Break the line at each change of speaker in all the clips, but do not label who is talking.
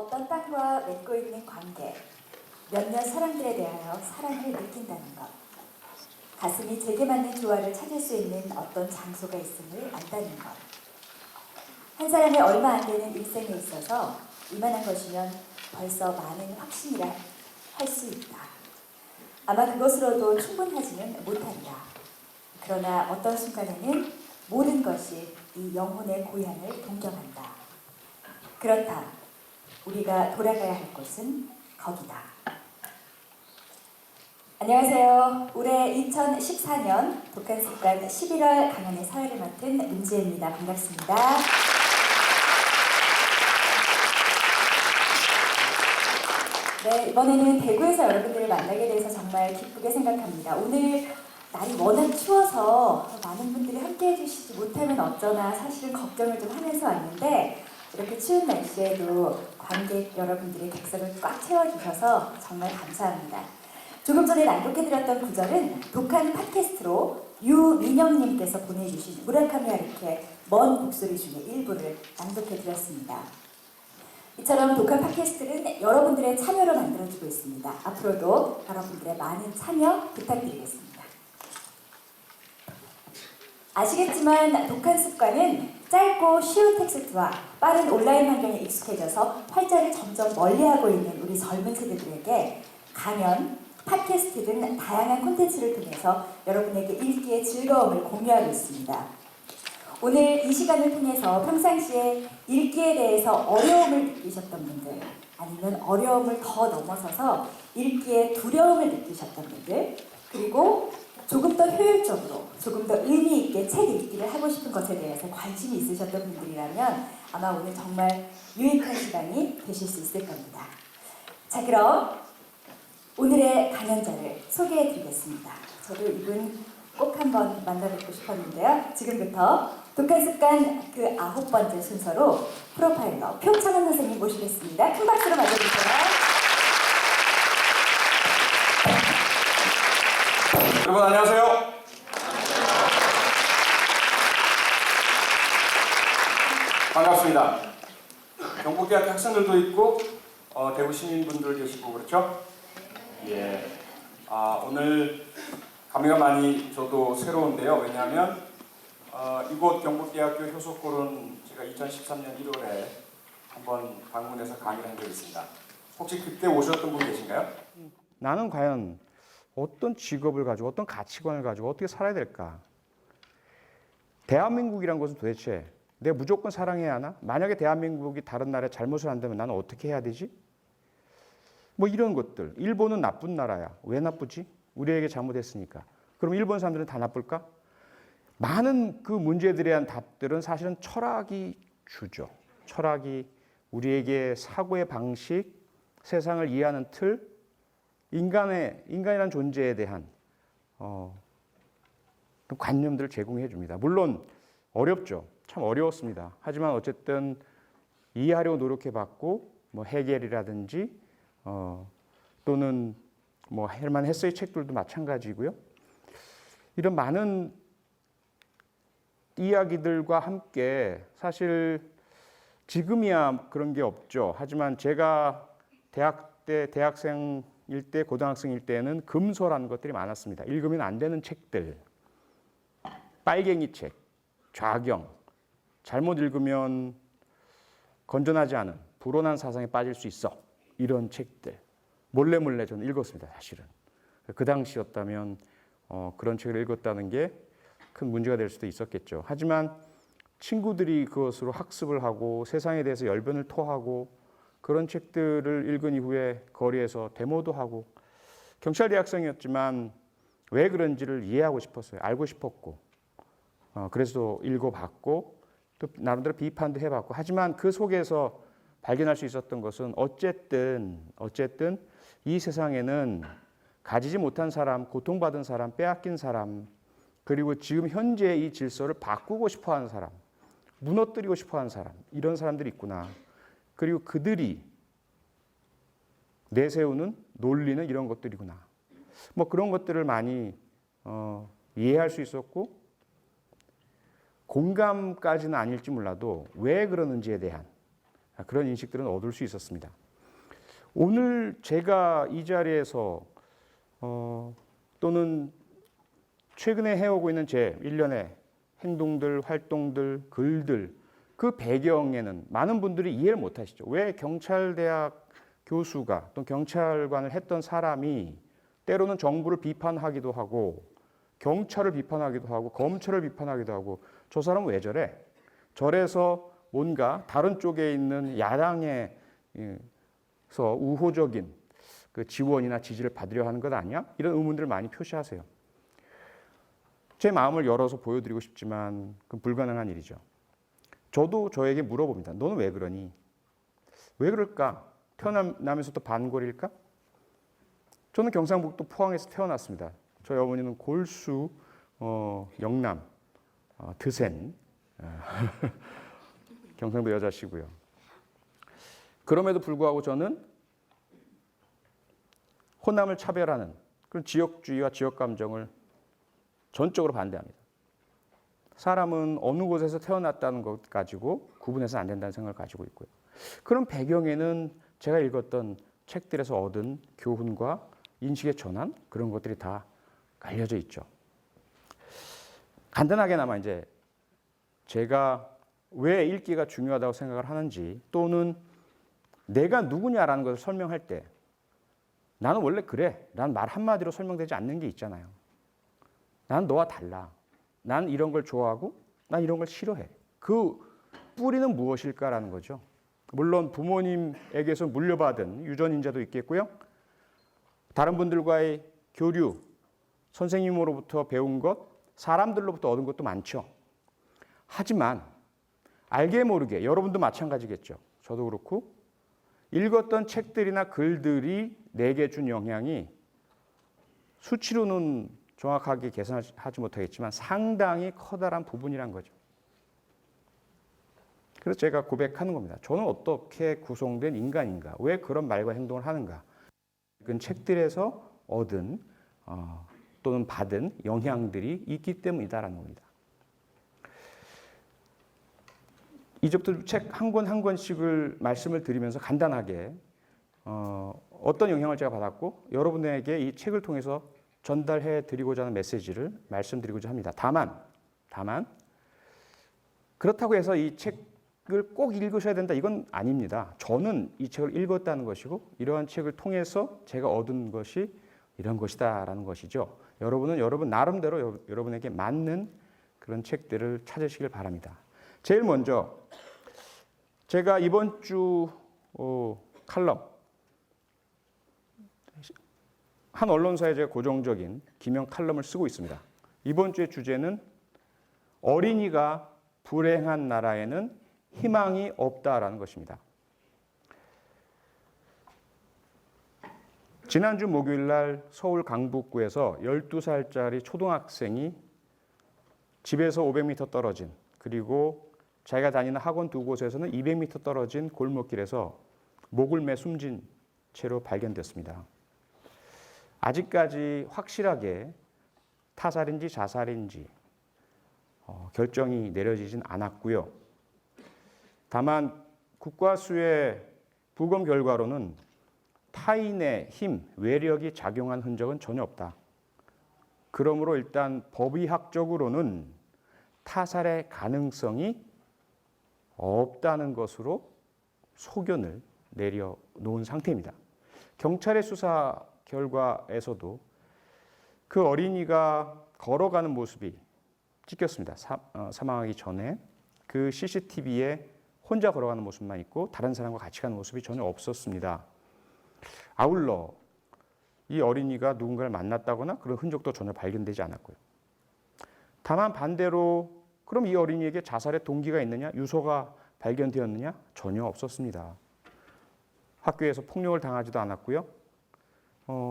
어떤 땅과 맺고 있는 관계, 몇몇 사람들에 대하여 사랑을 느낀다는 것, 가슴이 제게 맞는 조화를 찾을 수 있는 어떤 장소가 있음을 안다는 것, 한 사람의 얼마 안 되는 일생에 있어서 이만한 것이면 벌써 많은 확신이라 할 수 있다. 아마 그것으로도 충분하지는 못한다. 그러나 어떤 순간에는 모든 것이 이 영혼의 고향을 동경한다. 그렇다. 우리가 돌아가야 할 곳은 거기다. 안녕하세요. 올해 2014년 독한습관 11월 강연의 사회를 맡은 문지혜입니다. 반갑습니다. 네, 이번에는 대구에서 여러분들을 만나게 돼서 정말 기쁘게 생각합니다. 오늘 날이 워낙 추워서 많은 분들이 함께 해주시지 못하면 어쩌나 사실은 걱정을 좀 하면서 왔는데 이렇게 추운 날씨에도 관객 여러분들이 객석을 꽉 채워주셔서 정말 감사합니다. 조금 전에 낭독해드렸던 구절은 독한 팟캐스트로 유민영님께서 보내주신 무라카미 하루키의 먼 목소리 중에 일부를 낭독해드렸습니다. 이처럼 독한 팟캐스트는 여러분들의 참여로 만들어지고 있습니다. 앞으로도 여러분들의 많은 참여 부탁드리겠습니다. 아시겠지만 독한 습관은 짧고 쉬운 텍스트와 빠른 온라인 환경에 익숙해져서 활자를 점점 멀리하고 있는 우리 젊은 세대들에게 강연, 팟캐스트 등 다양한 콘텐츠를 통해서 여러분에게 읽기의 즐거움을 공유하고 있습니다. 오늘 이 시간을 통해서 평상시에 읽기에 대해서 어려움을 느끼셨던 분들, 아니면 어려움을 더 넘어서서 읽기에 두려움을 느끼셨던 분들, 그리고 조금 더 효율적으로, 조금 더 의미 있게 책 읽기를 하고 싶은 것에 대해서 관심이 있으셨던 분들이라면 아마 오늘 정말 유익한 시간이 되실 수 있을 겁니다. 자, 그럼 오늘의 강연자를 소개해 드리겠습니다. 저도 이분 꼭 한번 만나뵙고 싶었는데요. 지금부터 독한 습관 그 9번째 순서로 프로파일러 표창원 선생님 모시겠습니다. 큰 박수로 맞아주세요.
여러분 안녕하세요. 반갑습니다. 경북대학교 학생들도 있고 대구 시민분들 계시고 그렇죠? 예. 오늘 감회가 많이 저도 새로운데요. 왜냐하면 이곳 경북대학교 효소골은 제가 2013년 1월에 한번 방문해서 강의를 한 적이 있습니다. 혹시 그때 오셨던 분 계신가요?
나는 과연 어떤 직업을 가지고 어떤 가치관을 가지고 어떻게 살아야 될까? 대한민국이란 것은 도대체 내가 무조건 사랑해야 하나? 만약에 대한민국이 다른 나라에 잘못을 한다면 나는 어떻게 해야 되지? 뭐 이런 것들. 일본은 나쁜 나라야. 왜 나쁘지? 우리에게 잘못했으니까. 그럼 일본 사람들은 다 나쁠까? 많은 그 문제들에 대한 답들은 사실은 철학이 주죠. 철학이 우리에게 사고의 방식, 세상을 이해하는 틀, 인간이라는 존재에 대한 관념들을 제공해 줍니다. 물론 어렵죠. 참 어려웠습니다. 하지만 어쨌든 이해하려고 노력해 봤고 뭐 헤겔이라든지 또는 뭐 헤르만 헤세의 책들도 마찬가지고요. 이런 많은 이야기들과 함께 사실 지금이야 그런 게 없죠. 하지만 제가 대학생일 때, 고등학생일 때는 금서라는 것들이 많았습니다. 읽으면 안 되는 책들, 빨갱이 책, 좌경, 잘못 읽으면 건전하지 않은 불온한 사상에 빠질 수 있어. 이런 책들 몰래 저는 읽었습니다. 사실은 그 당시였다면 그런 책을 읽었다는 게 큰 문제가 될 수도 있었겠죠. 하지만 친구들이 그것으로 학습을 하고 세상에 대해서 열변을 토하고 그런 책들을 읽은 이후에 거리에서 데모도 하고 경찰대학생이었지만 왜 그런지를 이해하고 싶었어요. 알고 싶었고 그래서 읽어봤고 또 나름대로 비판도 해봤고 하지만 그 속에서 발견할 수 있었던 것은 어쨌든 이 세상에는 가지지 못한 사람, 고통받은 사람, 빼앗긴 사람 그리고 지금 현재 이 질서를 바꾸고 싶어하는 사람, 무너뜨리고 싶어하는 사람 이런 사람들이 있구나. 그리고 그들이 내세우는 논리는 이런 것들이구나. 뭐 그런 것들을 많이 이해할 수 있었고 공감까지는 아닐지 몰라도 왜 그러는지에 대한 그런 인식들은 얻을 수 있었습니다. 오늘 제가 이 자리에서 또는 최근에 해오고 있는 제 일련의 행동들, 활동들, 글들 그 배경에는 많은 분들이 이해를 못 하시죠. 왜 경찰대학 교수가 또 경찰관을 했던 사람이 때로는 정부를 비판하기도 하고 경찰을 비판하기도 하고 검찰을 비판하기도 하고 저 사람은 왜 저래? 저래서 뭔가 다른 쪽에 있는 야당에서 우호적인 그 지원이나 지지를 받으려 하는 것 아니야? 이런 의문들을 많이 표시하세요. 제 마음을 열어서 보여드리고 싶지만 그건 불가능한 일이죠. 저도 저에게 물어봅니다. 너는 왜 그러니? 왜 그럴까? 태어나면서부터 반골일까? 저는 경상북도 포항에서 태어났습니다. 저희 어머니는 골수, 영남, 드센, 경상도 여자시고요. 그럼에도 불구하고 저는 호남을 차별하는 그런 지역주의와 지역 감정을 전적으로 반대합니다. 사람은 어느 곳에서 태어났다는 것 가지고 구분해서는 안 된다는 생각을 가지고 있고요. 그런 배경에는 제가 읽었던 책들에서 얻은 교훈과 인식의 전환 그런 것들이 다 알려져 있죠. 간단하게나마 이제 제가 왜 읽기가 중요하다고 생각을 하는지 또는 내가 누구냐라는 것을 설명할 때 나는 원래 그래. 난 말 한마디로 설명되지 않는 게 있잖아요. 난 너와 달라. 난 이런 걸 좋아하고 난 이런 걸 싫어해. 그 뿌리는 무엇일까라는 거죠. 물론 부모님에게서 물려받은 유전인자도 있겠고요. 다른 분들과의 교류, 선생님으로부터 배운 것, 사람들로부터 얻은 것도 많죠. 하지만 알게 모르게 여러분도 마찬가지겠죠. 저도 그렇고 읽었던 책들이나 글들이 내게 준 영향이 수치로는 정확하게 계산하지 못하겠지만 상당히 커다란 부분이란 거죠. 그래서 제가 고백하는 겁니다. 저는 어떻게 구성된 인간인가? 왜 그런 말과 행동을 하는가? 그 책들에서 얻은 또는 받은 영향들이 있기 때문이다라는 겁니다. 이제부터 책 한 권 한 권씩을 말씀을 드리면서 간단하게 어떤 영향을 제가 받았고 여러분에게 이 책을 통해서 전달해 드리고자 하는 메시지를 말씀드리고자 합니다. 다만 그렇다고 해서 이 책을 꼭 읽으셔야 된다 이건 아닙니다. 저는 이 책을 읽었다는 것이고 이러한 책을 통해서 제가 얻은 것이 이런 것이다라는 것이죠. 여러분은 여러분 나름대로 여러분에게 맞는 그런 책들을 찾으시길 바랍니다. 제일 먼저 제가 이번 주 칼럼 한 언론사에 제가 고정적인 기명 칼럼을 쓰고 있습니다. 이번 주의 주제는 어린이가 불행한 나라에는 희망이 없다라는 것입니다. 지난주 목요일 날 서울 강북구에서 12살짜리 초등학생이 집에서 500m 떨어진 그리고 자기가 다니는 학원 두 곳에서는 200m 떨어진 골목길에서 목을 매 숨진 채로 발견됐습니다. 아직까지 확실하게 타살인지 자살인지 결정이 내려지진 않았고요. 다만 국과수의 부검 결과로는 타인의 힘, 외력이 작용한 흔적은 전혀 없다. 그러므로 일단 법의학적으로는 타살의 가능성이 없다는 것으로 소견을 내려놓은 상태입니다. 경찰의 수사 결과에서도 그 어린이가 걸어가는 모습이 찍혔습니다. 사망하기 전에 그 CCTV에 혼자 걸어가는 모습만 있고 다른 사람과 같이 가는 모습이 전혀 없었습니다. 아울러 이 어린이가 누군가를 만났다거나 그런 흔적도 전혀 발견되지 않았고요. 다만 반대로 그럼 이 어린이에게 자살의 동기가 있느냐, 유서가 발견되었느냐? 전혀 없었습니다. 학교에서 폭력을 당하지도 않았고요.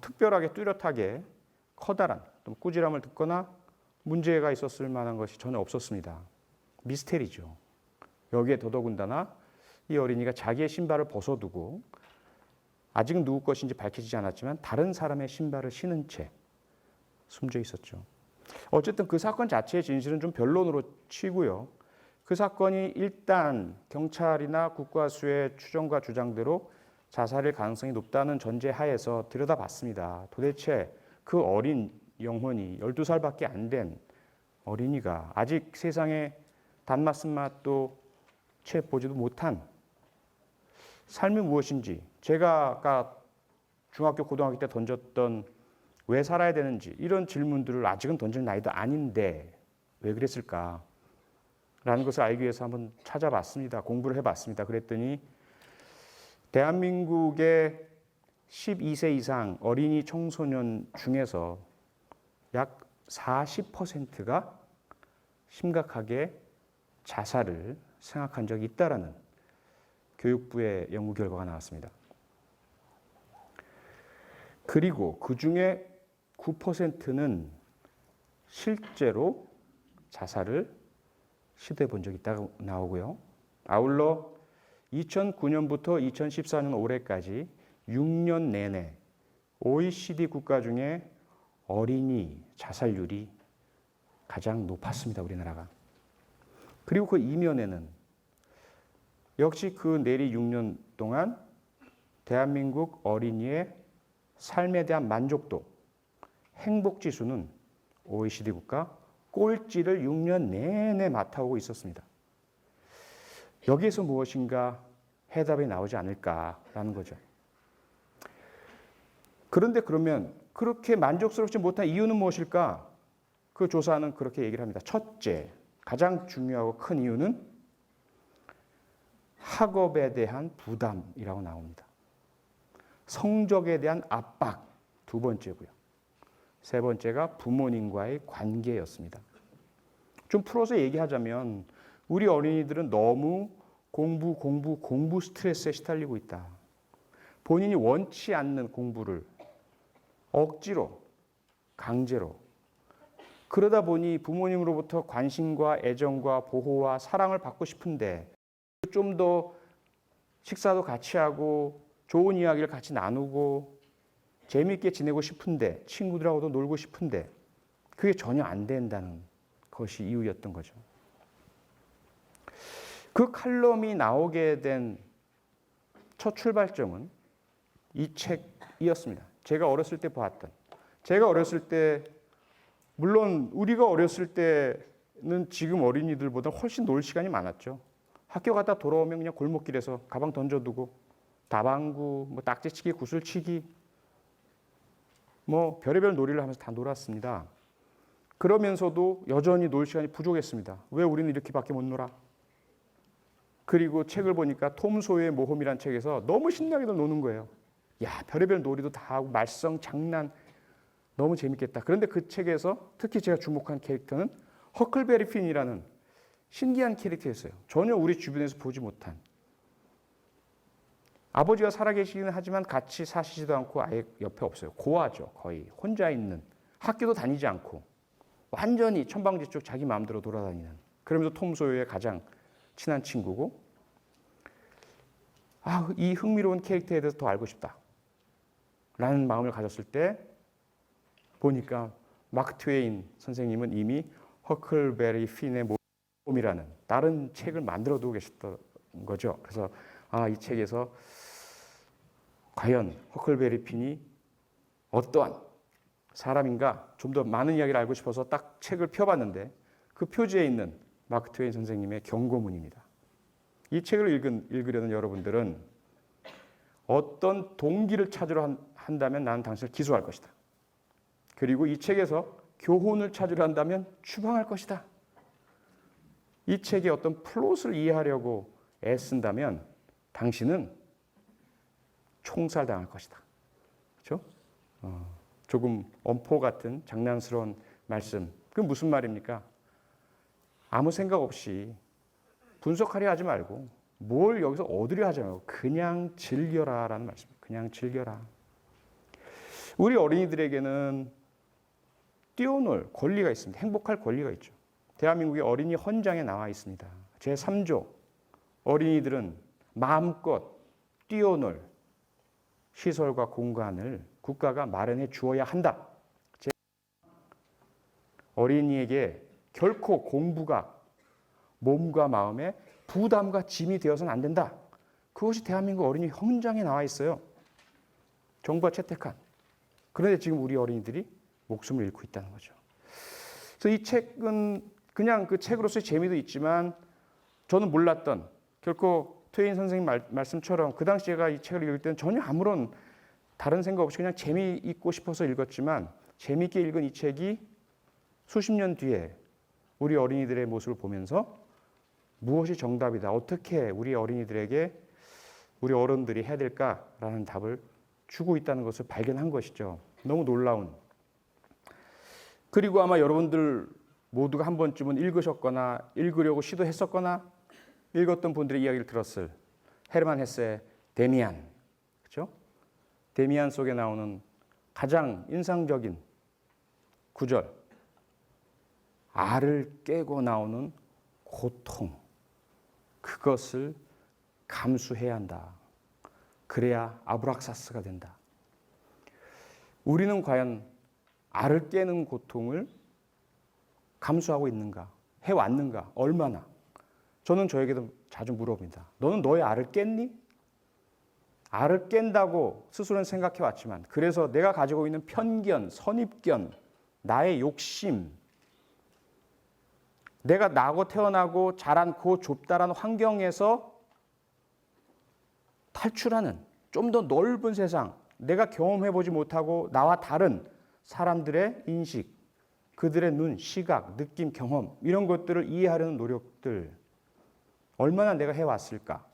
특별하게 뚜렷하게 커다란 또 꾸지람을 듣거나 문제가 있었을 만한 것이 전혀 없었습니다. 미스테리죠. 여기에 더더군다나 이 어린이가 자기의 신발을 벗어두고 아직은 누구 것인지 밝혀지지 않았지만 다른 사람의 신발을 신은 채 숨져 있었죠. 어쨌든 그 사건 자체의 진실은 좀 변론으로 치고요. 그 사건이 일단 경찰이나 국과수의 추정과 주장대로 자살일 가능성이 높다는 전제 하에서 들여다봤습니다. 도대체 그 어린 영혼이 12살밖에 안 된 어린이가 아직 세상에 단맛 쓴맛도 채 보지도 못한 삶이 무엇인지, 제가 아까 중학교 고등학교 때 던졌던 왜 살아야 되는지 이런 질문들을 아직은 던질 나이도 아닌데 왜 그랬을까 라는 것을 알기 위해서 한번 찾아봤습니다. 공부를 해봤습니다. 그랬더니 대한민국의 12세 이상 어린이 청소년 중에서 약 40%가 심각하게 자살을 생각한 적이 있다라는 교육부의 연구 결과가 나왔습니다. 그리고 그 중에 9%는 실제로 자살을 시도해 본 적이 있다고 나오고요. 아울러 2009년부터 2014년 올해까지 6년 내내 OECD 국가 중에 어린이 자살률이 가장 높았습니다. 우리나라가. 그리고 그 이면에는 역시 그 내리 6년 동안 대한민국 어린이의 삶에 대한 만족도, 행복지수는 OECD 국가 꼴찌를 6년 내내 맡아오고 있었습니다. 여기에서 무엇인가 해답이 나오지 않을까라는 거죠. 그런데 그러면 그렇게 만족스럽지 못한 이유는 무엇일까? 그 조사는 그렇게 얘기를 합니다. 첫째, 가장 중요하고 큰 이유는 학업에 대한 부담이라고 나옵니다. 성적에 대한 압박, 두 번째고요. 세 번째가 부모님과의 관계였습니다. 좀 풀어서 얘기하자면 우리 어린이들은 너무 공부 스트레스에 시달리고 있다. 본인이 원치 않는 공부를 억지로, 강제로. 그러다 보니 부모님으로부터 관심과 애정과 보호와 사랑을 받고 싶은데 좀 더 식사도 같이 하고 좋은 이야기를 같이 나누고 재미있게 지내고 싶은데 친구들하고도 놀고 싶은데 그게 전혀 안 된다는 것이 이유였던 거죠. 그 칼럼이 나오게 된 첫 출발점은 이 책이었습니다. 제가 어렸을 때 보았던. 제가 어렸을 때 물론 우리가 어렸을 때는 지금 어린이들보다 훨씬 놀 시간이 많았죠. 학교 갔다 돌아오면 그냥 골목길에서 가방 던져두고 다방구, 뭐 딱지치기, 구슬치기, 뭐 별의별 놀이를 하면서 다 놀았습니다. 그러면서도 여전히 놀 시간이 부족했습니다. 왜 우리는 이렇게밖에 못 놀아? 그리고 책을 보니까 톰 소유의 모험이란 책에서 너무 신나게도 노는 거예요. 야, 별의별 놀이도 다 하고 말썽, 장난 너무 재밌겠다. 그런데 그 책에서 특히 제가 주목한 캐릭터는 허클베리 핀이라는 신기한 캐릭터였어요. 전혀 우리 주변에서 보지 못한. 아버지가 살아계시기는 하지만 같이 사시지도 않고 아예 옆에 없어요. 고아죠. 거의 혼자 있는. 학교도 다니지 않고 완전히 천방지축 자기 마음대로 돌아다니는. 그러면서 톰 소유의 가장 친한 친구고 이 흥미로운 캐릭터에 대해서 더 알고 싶다 라는 마음을 가졌을 때 보니까 마크 트웨인 선생님은 이미 허클베리 핀의 모험이라는 다른 책을 만들어 두고 계셨던 거죠. 그래서 이 책에서 과연 허클베리 핀이 어떠한 사람인가 좀 더 많은 이야기를 알고 싶어서 딱 책을 펴봤는데 그 표지에 있는 마크 트웨인 선생님의 경고문입니다. 이 책을 읽으려는 여러분들은 어떤 동기를 찾으려 한다면 나는 당신을 기소할 것이다. 그리고 이 책에서 교훈을 찾으려 한다면 추방할 것이다. 이 책의 어떤 플롯을 이해하려고 애쓴다면 당신은 총살당할 것이다. 그렇죠? 조금 엄포 같은 장난스러운 말씀. 그게 무슨 말입니까? 아무 생각 없이 분석하려 하지 말고 뭘 여기서 얻으려 하지 말고 그냥 즐겨라라는 말씀입니다. 그냥 즐겨라. 우리 어린이들에게는 뛰어놀 권리가 있습니다. 행복할 권리가 있죠. 대한민국의 어린이 헌장에 나와 있습니다. 제3조 어린이들은 마음껏 뛰어놀 시설과 공간을 국가가 마련해 주어야 한다. 어린이에게 결코 공부가 몸과 마음에 부담과 짐이 되어서는 안 된다. 그것이 대한민국 어린이 헌장에 나와 있어요. 정부가 채택한. 그런데 지금 우리 어린이들이 목숨을 잃고 있다는 거죠. 그래서 이 책은 그냥 그 책으로서의 재미도 있지만 저는 몰랐던 결코 트웨인 선생님 말씀처럼 그 당시 제가 이 책을 읽을 때는 전혀 아무런 다른 생각 없이 그냥 재미있고 싶어서 읽었지만 재미있게 읽은 이 책이 수십 년 뒤에 우리 어린이들의 모습을 보면서 무엇이 정답이다. 어떻게 우리 어린이들에게 우리 어른들이 해야 될까라는 답을 주고 있다는 것을 발견한 것이죠. 너무 놀라운. 그리고 아마 여러분들 모두가 한 번쯤은 읽으셨거나 읽으려고 시도했었거나 읽었던 분들의 이야기를 들었을 헤르만 헤세의 데미안. 그렇죠? 데미안 속에 나오는 가장 인상적인 구절. 알을 깨고 나오는 고통. 그것을 감수해야 한다. 그래야 아브락사스가 된다. 우리는 과연 알을 깨는 고통을 감수하고 있는가? 해왔는가? 얼마나? 저는 저에게도 자주 물어봅니다. 너는 너의 알을 깼니? 알을 깬다고 스스로는 생각해 왔지만 그래서 내가 가지고 있는 편견, 선입견, 나의 욕심, 내가 나고 태어나고 자란 그 좁다란 환경에서 탈출하는 좀 더 넓은 세상, 내가 경험해보지 못하고 나와 다른 사람들의 인식, 그들의 눈, 시각, 느낌, 경험 이런 것들을 이해하려는 노력들 얼마나 내가 해왔을까?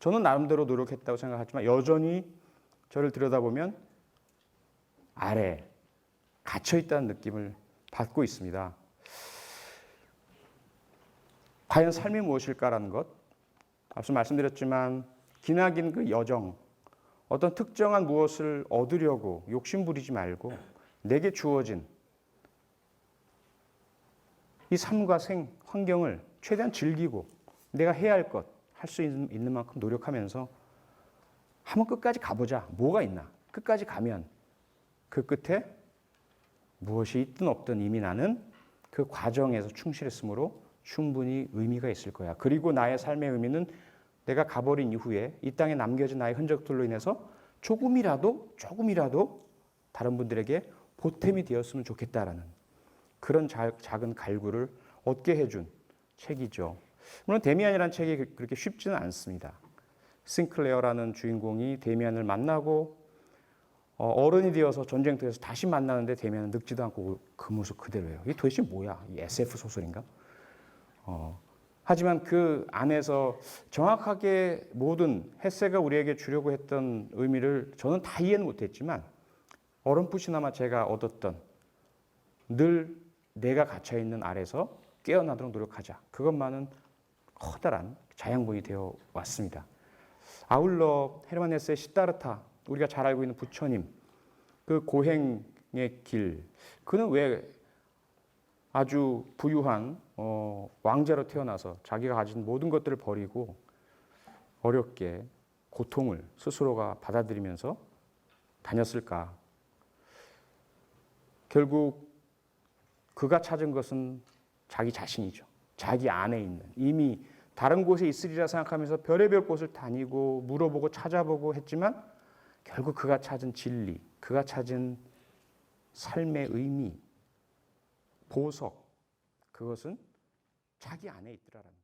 저는 나름대로 노력했다고 생각하지만 여전히 저를 들여다보면 아래 갇혀있다는 느낌을 받고 있습니다. 과연 삶이 무엇일까라는 것, 앞서 말씀드렸지만 기나긴 그 여정, 어떤 특정한 무엇을 얻으려고 욕심 부리지 말고 내게 주어진 이 삶과 환경을 최대한 즐기고 내가 해야 할 것, 할 수 있는 만큼 노력하면서 한번 끝까지 가보자. 뭐가 있나? 끝까지 가면 그 끝에 무엇이 있든 없든 이미 나는 그 과정에서 충실했으므로 충분히 의미가 있을 거야. 그리고 나의 삶의 의미는 내가 가버린 이후에 이 땅에 남겨진 나의 흔적들로 인해서 조금이라도 다른 분들에게 보탬이 되었으면 좋겠다라는 그런 작은 갈구를 얻게 해준 책이죠. 물론 데미안이라는 책이 그렇게 쉽지는 않습니다. 싱클레어라는 주인공이 데미안을 만나고 어른이 되어서 전쟁터에서 다시 만나는데 데미안은 늙지도 않고 그 모습 그대로예요. 이게 도대체 뭐야? 이 SF 소설인가? 하지만 그 안에서 정확하게 모든 헤세가 우리에게 주려고 했던 의미를 저는 다 이해는 못했지만 어렴풋이나마 제가 얻었던 늘 내가 갇혀있는 아래서 깨어나도록 노력하자. 그것만은 커다란 자양분이 되어 왔습니다. 아울러 헤르만 헤세의 시다르타, 우리가 잘 알고 있는 부처님, 그 고행의 길, 그는 왜 아주 부유한 왕자로 태어나서 자기가 가진 모든 것들을 버리고 어렵게 고통을 스스로가 받아들이면서 다녔을까? 결국 그가 찾은 것은 자기 자신이죠. 자기 안에 있는 이미 다른 곳에 있으리라 생각하면서 별의별 곳을 다니고 물어보고 찾아보고 했지만 결국 그가 찾은 진리, 그가 찾은 삶의 의미, 보석, 그것은 자기 안에 있더라라는